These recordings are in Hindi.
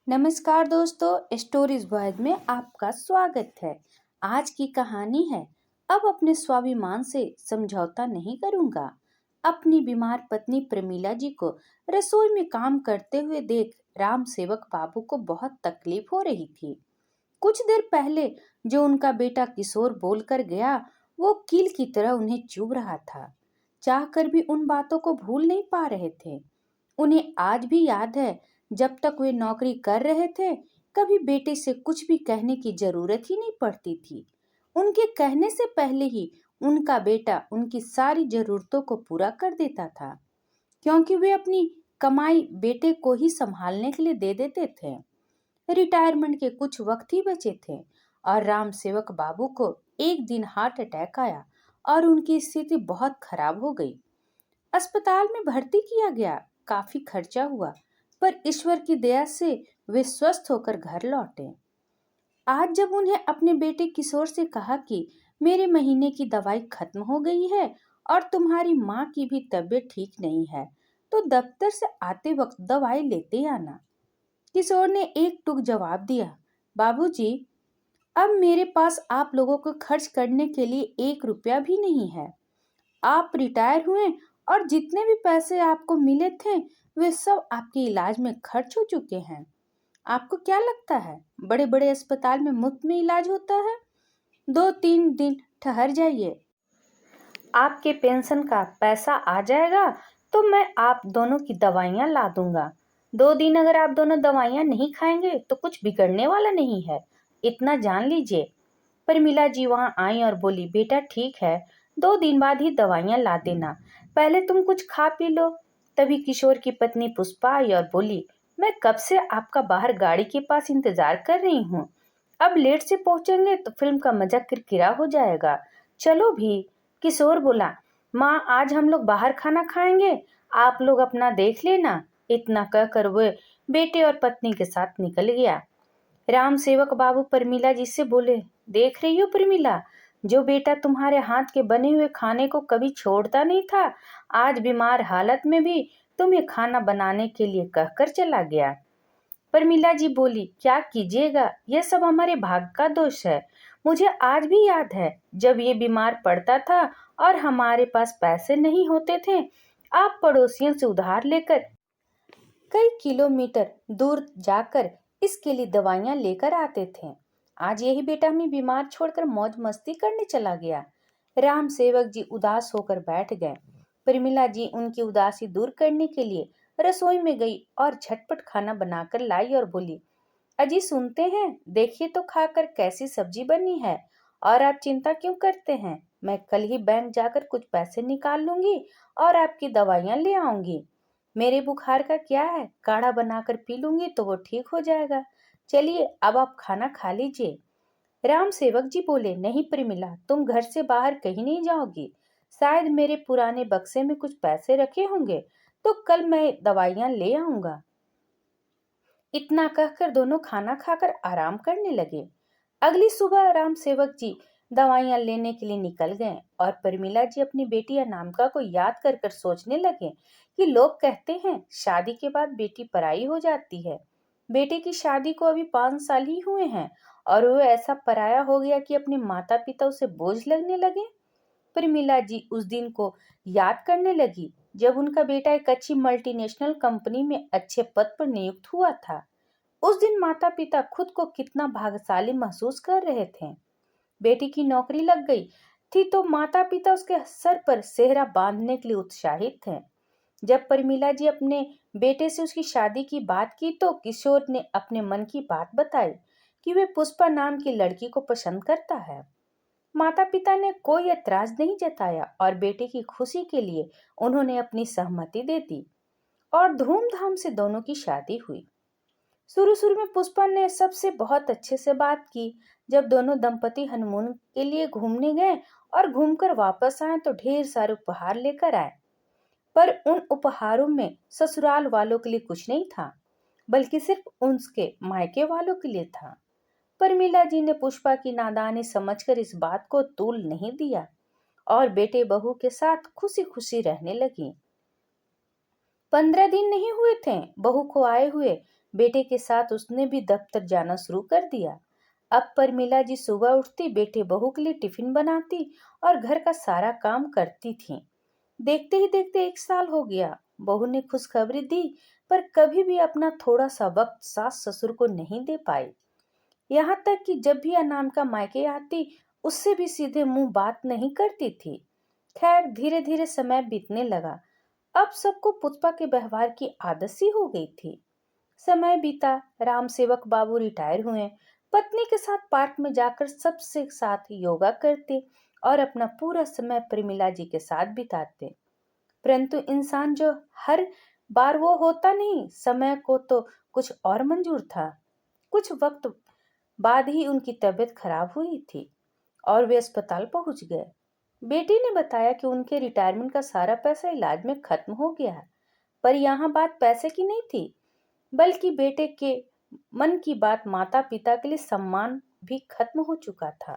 नमस्कार दोस्तों, स्टोरीज वर्ल्ड में आपका स्वागत है। आज की कहानी है, अब अपने स्वाभिमान से समझौता नहीं करूंगा। अपनी बीमार पत्नी प्रमीला जी को रसोई में काम करते हुए देख राम सेवक बाबू को बहुत तकलीफ हो रही थी। कुछ देर पहले जो उनका बेटा किशोर बोलकर गया, वो कील की तरह उन्हें चुभ रहा था। चाहकर भी उन बातों को भूल नहीं पा रहे थे। उन्हें आज भी याद है, जब तक वे नौकरी कर रहे थे, कभी बेटे से कुछ भी कहने की जरूरत ही नहीं पड़ती थी। उनके कहने से पहले ही उनका बेटा उनकी सारी जरूरतों को पूरा कर देता था, क्योंकि वे अपनी कमाई बेटे को ही संभालने के लिए दे देते थे। रिटायरमेंट के कुछ वक्त ही बचे थे और राम सेवक बाबू को एक दिन हार्ट अटैक आया और उनकी स्थिति बहुत खराब हो गई। अस्पताल में भर्ती किया गया, काफी खर्चा हुआ, पर ईश्वर की दया से वे स्वस्थ होकर घर लौटे। आज जब उन्हें अपने बेटे किशोर से कहा कि मेरे महीने की दवाई खत्म हो गई है और तुम्हारी माँ की भी तबीयत ठीक नहीं है, तो दफ्तर से आते वक्त दवाई लेते आना। किशोर ने एक टुक जवाब दिया, बाबूजी, अब मेरे पास आप लोगों को खर्च करने के लिए 1 रुपया भी नहीं है। आप रिटायर हुए और जितने भी पैसे आपको मिले थे, वे सब आपके इलाज में खर्च हो चुके हैं। आपको क्या लगता है, बड़े बड़े अस्पताल में मुफ्त में इलाज होता है? 2-3 दिन ठहर जाइए, आपके पेंशन का पैसा आ जाएगा तो मैं आप दोनों की दवाइयाँ ला दूंगा। 2 दिन अगर आप दोनों दवाइयाँ नहीं खाएंगे तो कुछ बिगड़ने वाला नहीं है, इतना जान लीजिए। प्रमिला जी वहाँ आई और बोली, बेटा ठीक है, 2 दिन बाद ही दवाइयाँ ला देना, पहले तुम कुछ खा पी लो। तभी किशोर की पत्नी पुष्पा आई और बोली, मैं कब से आपका बाहर गाड़ी के पास इंतजार कर रही हूँ। अब लेट से पहुंचेंगे तो फिल्म का मजा किरकिरा हो जाएगा, चलो भी। किशोर बोला, माँ आज हम लोग बाहर खाना खाएंगे, आप लोग अपना देख लेना। इतना कहकर वे बेटे और पत्नी के साथ निकल गया। राम सेवक बाबू प्रमिला जी से बोले, देख रही हो प्रमिला, जो बेटा तुम्हारे हाथ के बने हुए खाने को कभी छोड़ता नहीं था, आज बीमार हालत में भी तुम्हें खाना बनाने के लिए कहकर चला गया। प्रमिला जी बोली, क्या कीजिएगा, यह सब हमारे भाग्य का दोष है। मुझे आज भी याद है, जब ये बीमार पड़ता था और हमारे पास पैसे नहीं होते थे, आप पड़ोसियों से उधार लेकर कई किलोमीटर दूर जाकर इसके लिए दवाइयाँ लेकर आते थे। आज यही बेटा हमें बीमार छोड़कर मौज मस्ती करने चला गया। राम सेवक जी उदास होकर बैठ गए। प्रमिला जी उनकी उदासी दूर करने के लिए रसोई में गई और झटपट खाना बनाकर लाई और बोली, अजी सुनते हैं, देखिए तो खाकर कैसी सब्जी बनी है। और आप चिंता क्यों करते हैं, मैं कल ही बैंक जाकर कुछ पैसे निकाल लूंगी और आपकी दवाइयाँ ले आऊंगी। मेरे बुखार का क्या है, काढ़ा बनाकर पी लूंगी तो वो ठीक हो जाएगा। चलिए अब आप खाना खा लीजिए। राम सेवक जी बोले, नहीं प्रमिला, तुम घर से बाहर कहीं नहीं जाओगी। शायद मेरे पुराने बक्से में कुछ पैसे रखे होंगे, तो कल मैं दवाइयाँ ले आऊंगा। इतना कहकर दोनों खाना खाकर आराम करने लगे। अगली सुबह राम सेवक जी दवाइयाँ लेने के लिए निकल गए और प्रमिला जी अपनी बेटी अनामिका को याद कर कर सोचने लगे कि लोग कहते हैं शादी के बाद बेटी पराई हो जाती है। बेटे की शादी को अभी 5 साल ही हुए हैं और वो ऐसा पराया हो गया कि अपने माता पिता उसे बोझ लगने लगे। प्रमिला जी उस दिन को याद करने लगी जब उनका बेटा एक अच्छी मल्टीनेशनल कंपनी में अच्छे पद पर नियुक्त हुआ था। उस दिन माता पिता खुद को कितना भाग्यशाली महसूस कर रहे थे। बेटी की नौकरी लग गई थी तो माता पिता उसके सर पर सेहरा बांधने के लिए उत्साहित थे। जब प्रमिला जी अपने बेटे से उसकी शादी की बात की तो किशोर ने अपने मन की बात बताई कि वे पुष्पा नाम की लड़की को पसंद करता है। माता पिता ने कोई ऐतराज नहीं जताया और बेटे की खुशी के लिए उन्होंने अपनी सहमति दे दी और धूमधाम से दोनों की शादी हुई। शुरू शुरू में पुष्पा ने सबसे बहुत अच्छे से बात की। जब दोनों दंपति हनीमून के लिए घूमने गए और घूमकर वापस आए तो ढेर सारे उपहार लेकर आए, पर उन उपहारों में ससुराल वालों के लिए कुछ नहीं था, बल्कि सिर्फ उनके मायके वालों के लिए था। प्रमिला जी ने पुष्पा की नादानी समझकर इस बात को तूल नहीं दिया और बेटे बहू के साथ खुशी खुशी रहने लगी। 15 दिन नहीं हुए थे बहू को आए हुए। बेटे के साथ उसने भी दफ्तर जाना शुरू कर दिया। अब परमिला जी सुबह उठती, बेटे बहू के लिए टिफिन बनाती और घर का सारा काम करती थी। देखते ही देखते 1 साल हो गया। बहू ने खुशखबरी दी, पर कभी भी अपना थोड़ा सा वक्त सास ससुर को नहीं दे पाई। यहाँ तक कि जब भी अनामिका मायके आती, उससे भी सीधे मुंह बात नहीं करती थी। खैर, धीरे धीरे समय बीतने लगा। अब सबको पुष्पा के व्यवहार की आदत सी हो गई थी। समय बीता, राम सेवक बाबू रिटायर हुए। पत्नी के साथ पार्क में जाकर सबसे साथ योगा करते और अपना पूरा समय प्रमिला जी के साथ बिताते। परंतु इंसान जो हर बार वो होता नहीं, समय को तो कुछ और मंजूर था। कुछ वक्त बाद ही उनकी तबीयत खराब हुई थी और वे अस्पताल पहुंच गए। बेटी ने बताया कि उनके रिटायरमेंट का सारा पैसा इलाज में खत्म हो गया है। पर यहाँ बात पैसे की नहीं थी, बल्कि बेटे के मन की बात। माता पिता के लिए सम्मान भी खत्म हो चुका था।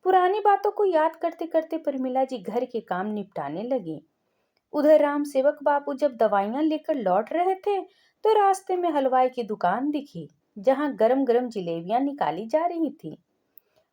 पुरानी बातों को याद करते करते प्रमिला जी घर के काम निपटाने लगी। उधर राम सेवक बाबू जब दवाइयां लेकर लौट रहे थे, तो रास्ते में हलवाई की दुकान दिखी, जहां गरम गरम जलेबियां निकाली जा रही थी।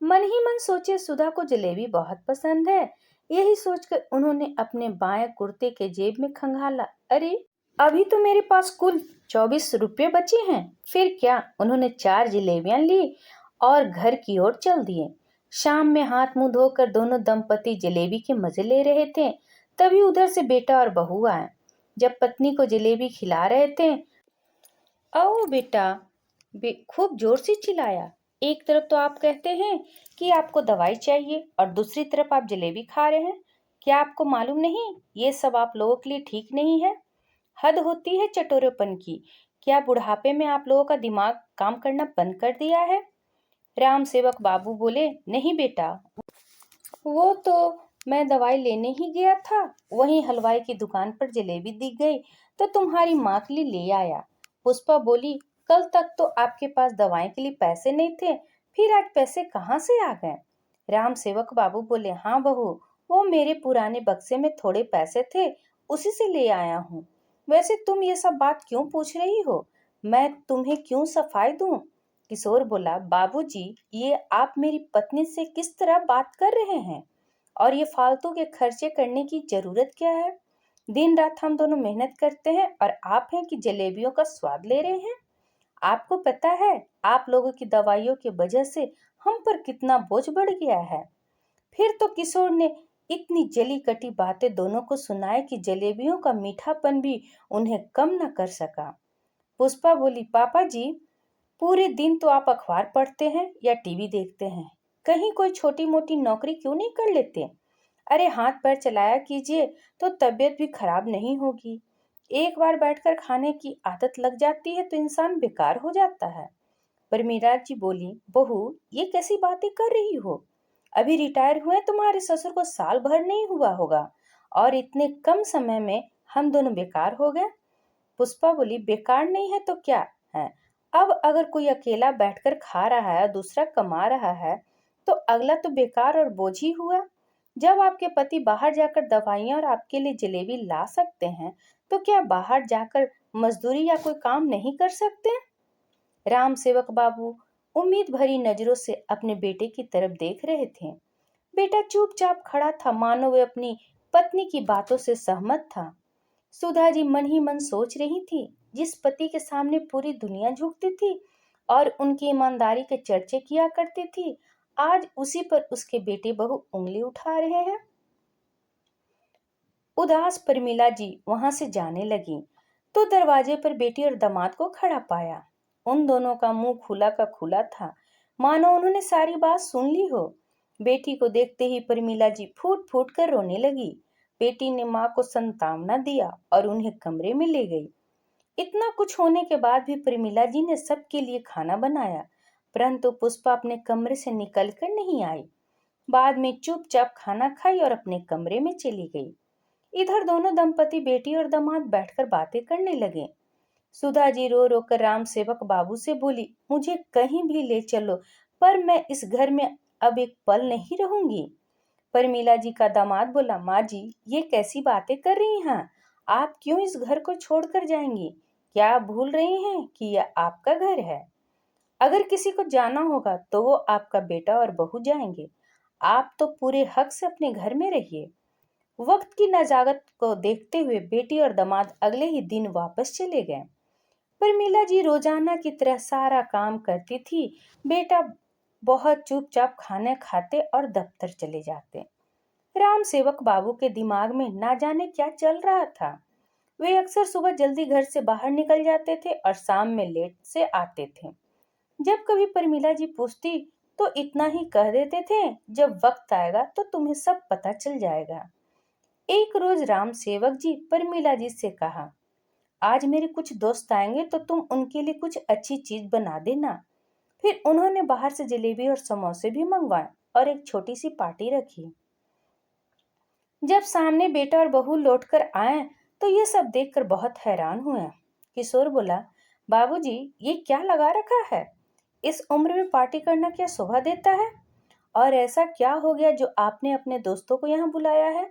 मन ही मन सोचे, सुधा को जलेबी बहुत पसंद है। यही सोचकर उन्होंने अपने बाएं कुर्ते के जेब में खंगाला, अरे अभी तो मेरे पास कुल 24 रुपये बचे हैं। फिर क्या, उन्होंने 4 जलेबियां ली और घर की ओर चल दिए। शाम में हाथ मुंह धोकर दोनों दंपति जलेबी के मजे ले रहे थे, तभी उधर से बेटा और बहू आए। जब पत्नी को जलेबी खिला रहे थे, आओ बेटा, खूब जोर से चिल्लाया। एक तरफ तो आप कहते हैं कि आपको दवाई चाहिए और दूसरी तरफ आप जलेबी खा रहे हैं। क्या आपको मालूम नहीं, ये सब आप लोगों के लिए ठीक नहीं है? हद होती है चटोरेपन की। क्या बुढ़ापे में आप लोगों का दिमाग काम करना बंद कर दिया है? राम सेवक बाबू बोले, नहीं बेटा, वो तो मैं दवाई लेने ही गया था, वहीं हलवाई की दुकान पर जलेबी दिख गई तो तुम्हारी माँ के लिए ले आया। पुष्पा बोली, कल तक तो आपके पास दवाई के लिए पैसे नहीं थे, फिर आज पैसे कहाँ से आ गए? राम सेवक बाबू बोले, हाँ बहू, वो मेरे पुराने बक्से में थोड़े पैसे थे, उसी से ले आया हूँ। वैसे तुम ये सब बात क्यों पूछ रही हो? मैं तुम्हें क्यों सफाई दूं? किशोर बोला, बाबूजी, ये आप मेरी पत्नी से किस तरह बात कर रहे हैं? और ये फालतू के खर्चे करने की जरूरत क्या है? दिन रात हम दोनों मेहनत करते हैं और आप हैं कि जलेबियों का स्वाद ले रहे हैं। आपको पता है, आप लोगों की दवाइयों की वजह से हम पर कितना बोझ बढ़ गया है। फिर तो किशोर ने इतनी जली कटी बातें दोनों को सुनाए कि जलेबियों का मीठापन भी उन्हें कम न कर सका। पुष्पा बोली, पापा जी, पूरे दिन तो आप अखबार पढ़ते हैं या टीवी देखते हैं, कहीं कोई छोटी मोटी नौकरी क्यों नहीं कर लेते? अरे हाथ पैर चलाया कीजिए, तो तबीयत भी खराब नहीं होगी। एक बार बैठकर खाने की आदत लग जाती है तो इंसान बेकार हो जाता है। पर मीरा जी बोली, बहू, ये कैसी बातें कर रही हो? अभी रिटायर हुए तुम्हारे ससुर को साल भर नहीं हुआ होगा और इतने कम समय में हम दोनों बेकार हो गए। पुष्पा बोली, बेकार नहीं है तो क्या है? अब अगर कोई अकेला बैठकर खा रहा है, दूसरा कमा रहा है, तो अगला तो बेकार और बोझ ही हुआ। जब आपके पति बाहर जाकर दवाइयाँ और आपके लिए जलेबी ला सकते हैं, तो क्या बाहर जाकर मजदूरी या कोई काम नहीं कर सकते? राम सेवक बाबू उम्मीद भरी नजरों से अपने बेटे की तरफ देख रहे थे। बेटा चुपचाप खड़ा था, मानो वे अपनी पत्नी की बातों से सहमत था। सुधा जी मन ही मन सोच रही थी, जिस पति के सामने पूरी दुनिया झुकती थी और उनकी ईमानदारी के चर्चे किया करती थी, आज उसी पर उसके बेटे बहू उंगली उठा रहे हैं। उदास प्रमिला जी वहां से जाने लगी तो दरवाजे पर बेटी और दामाद को खड़ा पाया। उन दोनों का मुंह खुला का खुला था, मानो उन्होंने सारी बात सुन ली हो। बेटी को देखते ही प्रमिला जी फूट फूट कर रोने लगी। बेटी ने माँ को सांत्वना दिया और उन्हें कमरे में ले गई। इतना कुछ होने के बाद भी प्रमिला जी ने सबके लिए खाना बनाया, परंतु पुष्पा अपने कमरे से निकल कर नहीं आई। बाद में चुपचाप खाना खाई और अपने कमरे में चली गई। इधर दोनों दंपति बेटी और दामाद बैठकर बातें करने लगे। सुधा जी रो रो कर राम सेवक बाबू से बोली, मुझे कहीं भी ले चलो, पर मैं इस घर में अब एक पल नहीं रहूंगी। पर मीला जी का दामाद बोला, माँ जी, ये कैसी बातें कर रही हैं? आप क्यों इस घर को छोड़कर जाएंगी? क्या आप भूल रही हैं कि यह आपका घर है? अगर किसी को जाना होगा तो वो आपका बेटा और बहू जाएंगे। आप तो पूरे हक से अपने घर में रहिए। वक्त की नजाकत को देखते हुए बेटी और दामाद अगले ही दिन वापस चले गए। परमीला जी रोजाना की तरह सारा काम करती थी। बेटा बहुत चुपचाप खाने खाते और दफ्तर चले जाते। राम सेवक बाबू के दिमाग में ना जाने क्या चल रहा था। वे अक्सर सुबह जल्दी घर से बाहर निकल जाते थे और शाम में लेट से आते थे। जब कभी परमीला जी पूछती तो इतना ही कह देते थे, जब वक्त आएगा तो तुम्हें सब पता चल जाएगा। एक रोज राम सेवक जी परमीला जी से कहा, आज मेरे कुछ दोस्त आएंगे तो तुम उनके लिए कुछ अच्छी चीज बना देना। फिर उन्होंने बाहर से जलेबी और समोसे भी मंगवाए और एक छोटी सी पार्टी रखी। जब सामने बेटा और बहू लौटकर आए तो ये सब देखकर बहुत हैरान हुए। किशोर बोला, बाबूजी ये क्या लगा रखा है? इस उम्र में पार्टी करना क्या शोभा देता है? और ऐसा क्या हो गया जो आपने अपने दोस्तों को यहाँ बुलाया है?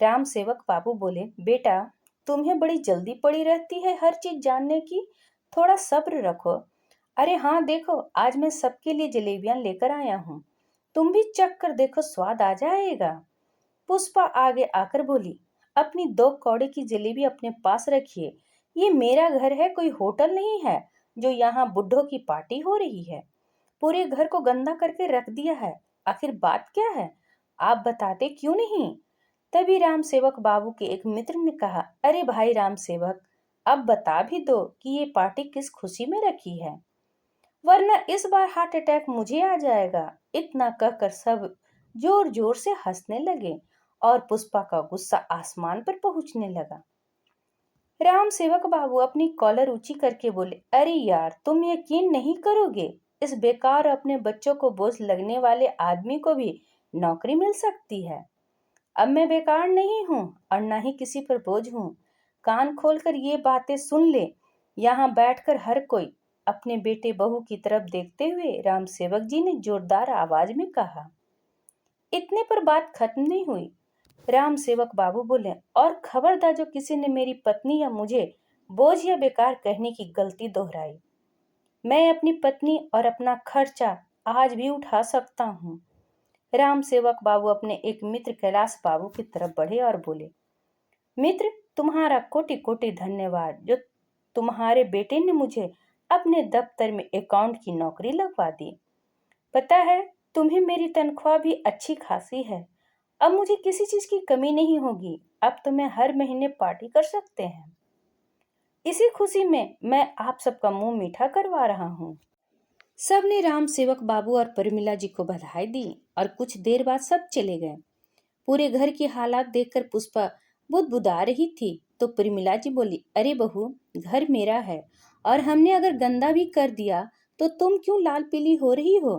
राम सेवक बाबू बोले, बेटा तुम्हें बड़ी जल्दी पड़ी रहती है हर चीज जानने की, थोड़ा सब्र रखो। अरे हाँ देखो, आज मैं सबके लिए जलेबियां लेकर आया हूँ, तुम भी चख कर देखो, स्वाद आ जाएगा। पुष्पा आगे आकर बोली, अपनी 2 कौड़े की जलेबी अपने पास रखिए। ये मेरा घर है, कोई होटल नहीं है जो यहाँ बुड्ढों की पार्टी हो रही है। पूरे घर को गंदा करके रख दिया है। आखिर बात क्या है? आप बताते क्यों नहीं? तभी राम सेवक बाबू के एक मित्र ने कहा, अरे भाई राम सेवक, अब बता भी दो कि ये पार्टी किस खुशी में रखी है, वरना इस बार हार्ट अटैक मुझे आ जाएगा। इतना कहकर सब जोर जोर से हंसने लगे और पुष्पा का गुस्सा आसमान पर पहुंचने लगा। राम सेवक बाबू अपनी कॉलर ऊंची करके बोले, अरे यार तुम यकीन नहीं करोगे, इस बेकार अपने बच्चों को बोझ लगने वाले आदमी को भी नौकरी मिल सकती है। अब मैं बेकार नहीं हूँ और न ही किसी पर बोझ हूँ। कान खोलकर ये बातें सुन ले। यहाँ बैठकर हर कोई अपने बेटे बहू की तरफ देखते हुए राम सेवक जी ने जोरदार आवाज में कहा। इतने पर बात खत्म नहीं हुई। राम सेवक बाबू बोले, और खबरदार जो किसी ने मेरी पत्नी या मुझे बोझ या बेकार कहने की गलती दोहराई। मैं अपनी पत्नी और अपना खर्चा आज भी उठा सकता हूँ। राम सेवक बाबू अपने एक मित्र कैलाश बाबू की तरफ बढ़े और बोले, मित्र तुम्हारा कोटि कोटि धन्यवाद, जो तुम्हारे बेटे ने मुझे अपने दफ्तर में अकाउंट की नौकरी लगवा दी। पता है तुम्हें मेरी तनख्वाह भी अच्छी खासी है। अब मुझे किसी चीज की कमी नहीं होगी। अब तो मैं हर महीने पार्टी कर सकते हैं। इसी खुशी में मैं आप सबका मुंह मीठा करवा रहा हूँ। सबने राम सेवक बाबू और परमिला जी को बधाई दी और कुछ देर बाद सब चले गए। पूरे घर की हालात देखकर पुष्पा बुदबुदा रही थी तो परमिला जी बोली, अरे बहू, घर मेरा है और हमने अगर गंदा भी कर दिया तो तुम क्यों लाल पीली हो रही हो?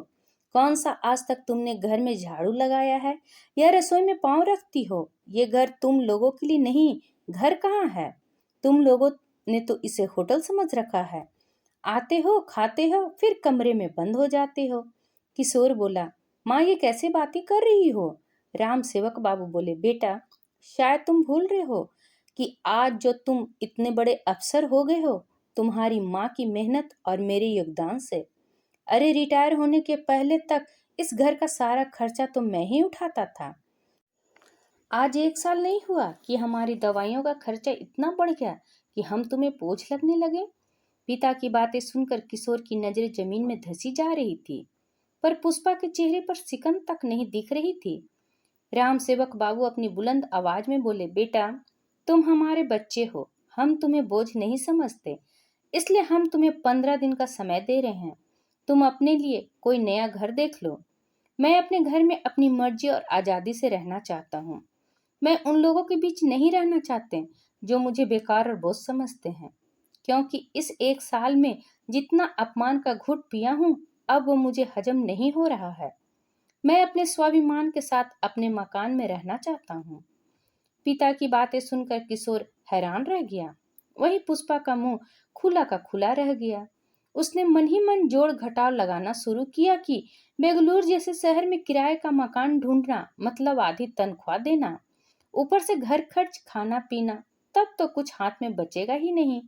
कौन सा आज तक तुमने घर में झाड़ू लगाया है या रसोई में पांव रखती हो? ये घर तुम लोगों के लिए नहीं, घर कहाँ है? तुम लोगों ने तो इसे होटल समझ रखा है। आते हो, खाते हो, फिर कमरे में बंद हो जाते हो। किशोर बोला, माँ ये कैसे बातें कर रही हो? राम सेवक बाबू बोले, बेटा शायद तुम भूल रहे हो कि आज जो तुम इतने बड़े अफसर हो गए हो, तुम्हारी माँ की मेहनत और मेरे योगदान से। अरे रिटायर होने के पहले तक इस घर का सारा खर्चा तो मैं ही उठाता था। आज 1 साल नहीं हुआ कि हमारी दवाइयों का खर्चा इतना बढ़ गया कि हम तुम्हें बोझ लगने लगे। पिता की बातें सुनकर किशोर की नजरें जमीन में धंसी जा रही थी, पर पुष्पा के चेहरे पर सिकन तक नहीं दिख रही थी। राम सेवक बाबू अपनी बुलंद आवाज में बोले, बेटा तुम हमारे बच्चे हो, हम तुम्हें बोझ नहीं समझते, इसलिए हम तुम्हें 15 दिन का समय दे रहे हैं। तुम अपने लिए कोई नया घर देख लो। मैं अपने घर में अपनी मर्जी और आजादी से रहना चाहता हूँ। मैं उन लोगों के बीच नहीं रहना चाहते जो मुझे बेकार और बोझ समझते हैं, क्योंकि इस 1 साल में जितना अपमान का घूंट पिया हूँ अब वो मुझे हजम नहीं हो रहा है। मैं अपने स्वाभिमान के साथ अपने मकान में रहना चाहता हूँ। पिता की बातें सुनकर किशोर हैरान रह गया। वहीं पुष्पा का मुंह खुला का खुला रह गया। उसने मन ही मन जोड़ घटाव लगाना शुरू किया कि बेंगलुरु जैसे शहर में किराए का मकान ढूंढना मतलब आधी तनख्वाह देना, ऊपर से घर खर्च, खाना पीना, तब तो कुछ हाथ में बचेगा ही नहीं।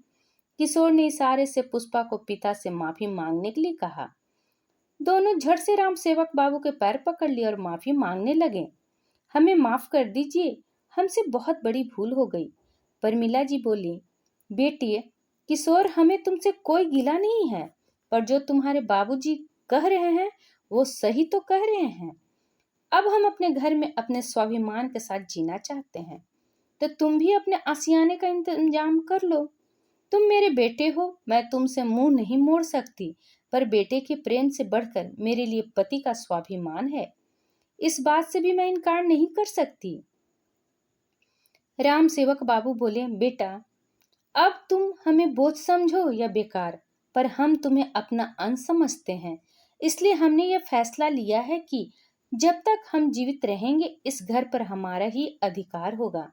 किशोर ने इशारे से पुष्पा को पिता से माफी मांगने के लिए कहा। दोनों झट से राम सेवक बाबू के पैर पकड़ लिए और माफी मांगने लगे। हमें माफ कर दीजिए, हमसे बहुत बड़ी भूल हो गई। प्रमिला जी बोली, बेटी किशोर, हमें तुमसे कोई गिला नहीं है, पर जो तुम्हारे बाबूजी कह रहे हैं वो सही तो कह रहे हैं। अब हम अपने घर में अपने स्वाभिमान के साथ जीना चाहते हैं, तो तुम भी अपने आशियाने का इंतजाम कर लो। तुम मेरे बेटे हो, मैं तुमसे मुंह नहीं मोड़ सकती, पर बेटे के प्रेम से बढ़कर मेरे लिए पति का स्वाभिमान है। इस बात से भी मैं इनकार नहीं कर सकती। राम सेवक बाबू बोले, बेटा अब तुम हमें बोझ समझो या बेकार, पर हम तुम्हें अपना अंश समझते हैं। इसलिए हमने यह फैसला लिया है कि जब तक हम जीवित रहेंगे इस घर पर हमारा ही अधिकार होगा।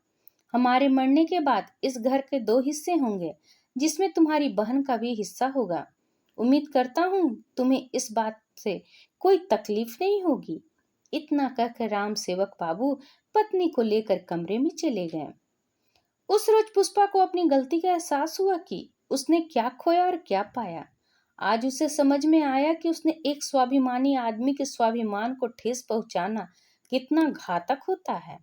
हमारे मरने के बाद इस घर के 2 हिस्से होंगे, जिसमें तुम्हारी बहन का भी हिस्सा होगा। उम्मीद करता हूँ तुम्हें इस बात से कोई तकलीफ नहीं होगी। इतना कहकर राम सेवक बाबू पत्नी को लेकर कमरे में चले गए। उस रोज पुष्पा को अपनी गलती का एहसास हुआ कि उसने क्या खोया और क्या पाया। आज उसे समझ में आया कि उसने एक स्वाभिमानी आदमी के स्वाभिमान को ठेस पहुंचाना कितना घातक होता है।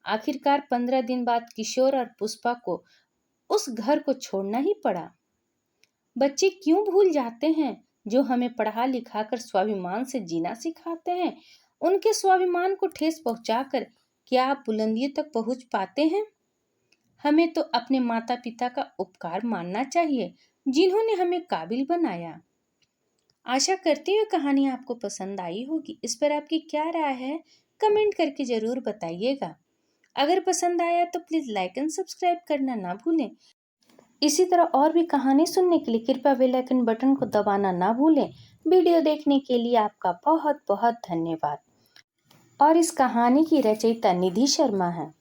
आखिरकार 15 दिन बाद किशोर और पुष्पा को उस घर को छोड़ना ही पड़ा। बच्चे क्यों भूल जाते हैं जो हमें पढ़ा लिखा कर स्वाभिमान से जीना सिखाते हैं? उनके स्वाभिमान को ठेस पहुंचाकर क्या आप बुलंदियों तक पहुंच पाते हैं? हमें तो अपने माता पिता का उपकार मानना चाहिए, जिन्होंने हमें काबिल बनाया। आशा करती हूँ कहानी आपको पसंद आई होगी। इस पर आपकी क्या राय है, कमेंट करके जरूर बताइएगा। अगर पसंद आया तो प्लीज लाइक एंड सब्सक्राइब करना ना भूलें। इसी तरह और भी कहानी सुनने के लिए कृपया बेल आइकन बटन को दबाना ना भूलें। वीडियो देखने के लिए आपका बहुत बहुत धन्यवाद। और इस कहानी की रचयिता निधि शर्मा है।